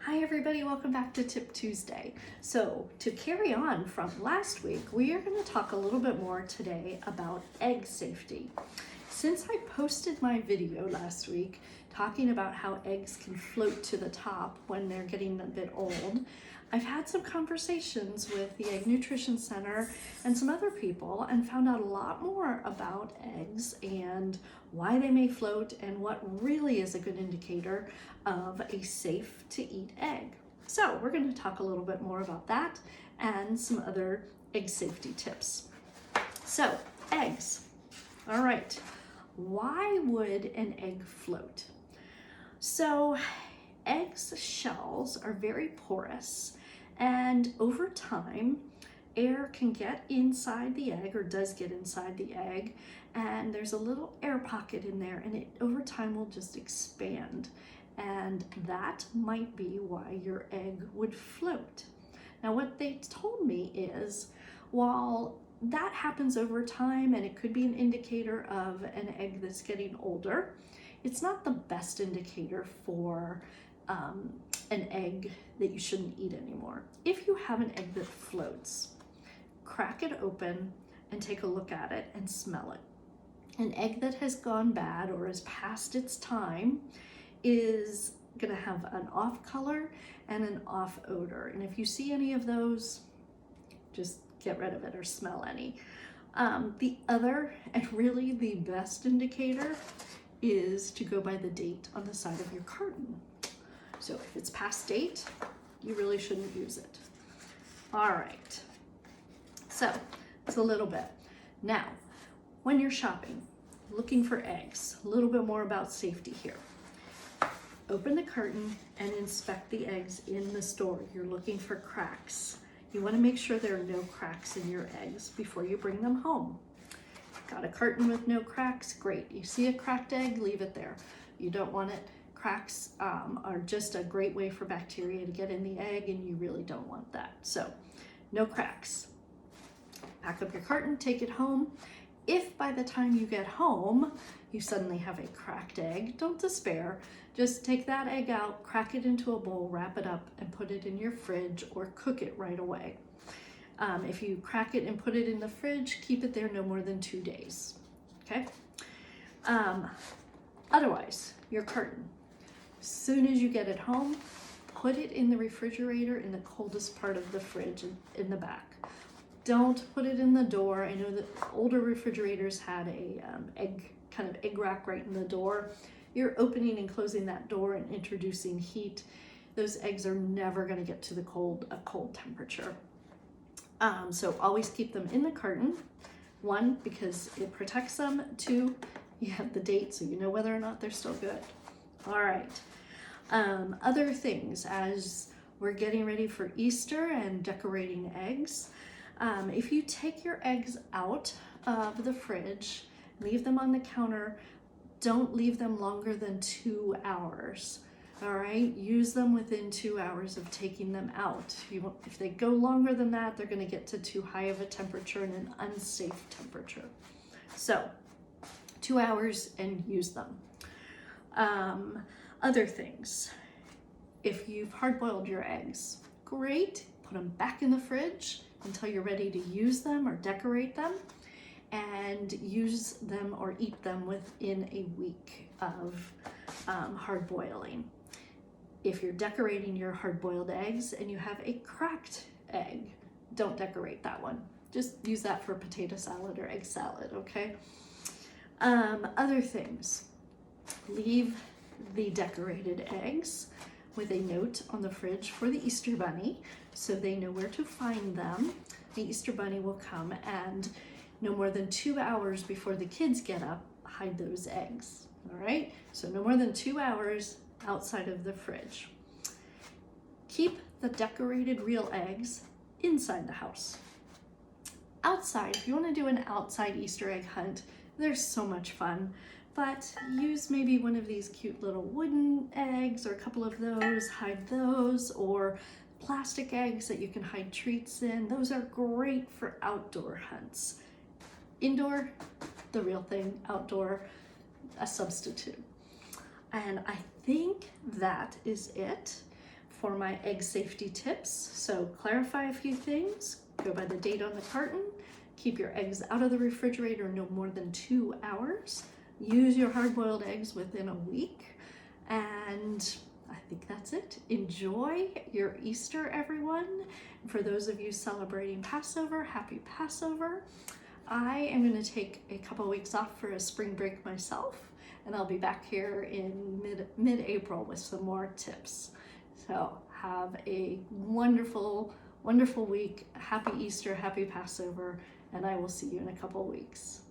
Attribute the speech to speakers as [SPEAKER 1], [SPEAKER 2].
[SPEAKER 1] Hi everybody, welcome back to Tip Tuesday. So to carry on from last week, we are going to talk a little bit more today about egg safety. Since I posted my video last week talking about how eggs can float to the top when they're getting a bit old, I've had some conversations with the Egg Nutrition Center and some other people and found out a lot more about eggs and why they may float and what really is a good indicator of a safe to eat egg. So we're going to talk a little bit more about that and some other egg safety tips. So eggs. All right. Why would an egg float? So eggs' shells are very porous, and over time air can get inside the egg, or does get inside the egg, and there's a little air pocket in there, and it over time will just expand, and that might be why your egg would float. Now what they told me is, while that happens over time and it could be an indicator of an egg that's getting older, it's not the best indicator for an egg that you shouldn't eat anymore. If you have an egg that floats, crack it open and take a look at it and smell it. An egg that has gone bad or is past its time is going to have an off color and an off odor. And if you see any of those, just get rid of it or smell any. The other and really the best indicator is to go by the date on the side of your carton. So if it's past date, you really shouldn't use it. All right, so it's a little bit. Now, when you're shopping, looking for eggs, a little bit more about safety here. Open the carton and inspect the eggs in the store. You're looking for cracks. You want to make sure there are no cracks in your eggs before you bring them home. Got a carton with no cracks? Great. You see a cracked egg, leave it there. You don't want it. Cracks are just a great way for bacteria to get in the egg, and you really don't want that. So no cracks. Pack up your carton, take it home. If by the time you get home, you suddenly have a cracked egg, don't despair. Just take that egg out, crack it into a bowl, wrap it up, and put it in your fridge or cook it right away. If you crack it and put it in the fridge, keep it there no more than 2 days, okay? Otherwise, your carton. As soon as you get it home, put it in the refrigerator in the coldest part of the fridge in the back. Don't put it in the door. I know that older refrigerators had a kind of egg rack right in the door. You're opening and closing that door and introducing heat. Those eggs are never going to get to a cold temperature. So always keep them in the carton. 1, because it protects them. 2, you have the date so you know whether or not they're still good. All right. Other things as we're getting ready for Easter and decorating eggs. If you take your eggs out of the fridge, leave them on the counter, don't leave them longer than 2 hours. All right, use them within 2 hours of taking them out. If they go longer than that, they're going to get to too high of a temperature and an unsafe temperature. So 2 hours and use them. Other things, if you've hard-boiled your eggs, great, put them back in the fridge until you're ready to use them or decorate them, and use them or eat them within a week of hard boiling. If you're decorating your hard-boiled eggs and you have a cracked egg, don't decorate that one. Just use that for potato salad or egg salad, okay? Other things, leave the decorated eggs with a note on the fridge for the Easter Bunny so they know where to find them. The Easter Bunny will come and no more than 2 hours before the kids get up, hide those eggs, all right? So no more than 2 hours outside of the fridge. Keep the decorated real eggs inside the house. Outside, if you want to do an outside Easter egg hunt, there's so much fun, but use maybe one of these cute little wooden eggs or a couple of those, hide those, or plastic eggs that you can hide treats in. Those are great for outdoor hunts. Indoor, the real thing. Outdoor, a substitute. And I think that is it for my egg safety tips. So clarify a few things, go by the date on the carton, keep your eggs out of the refrigerator no more than 2 hours, use your hard-boiled eggs within a week, and I think that's it. Enjoy your Easter, everyone. For those of you celebrating Passover, happy Passover. I am going to take a couple weeks off for a spring break myself, and I'll be back here in mid-April with some more tips. So have a wonderful, wonderful week. Happy Easter, happy Passover, and I will see you in a couple weeks.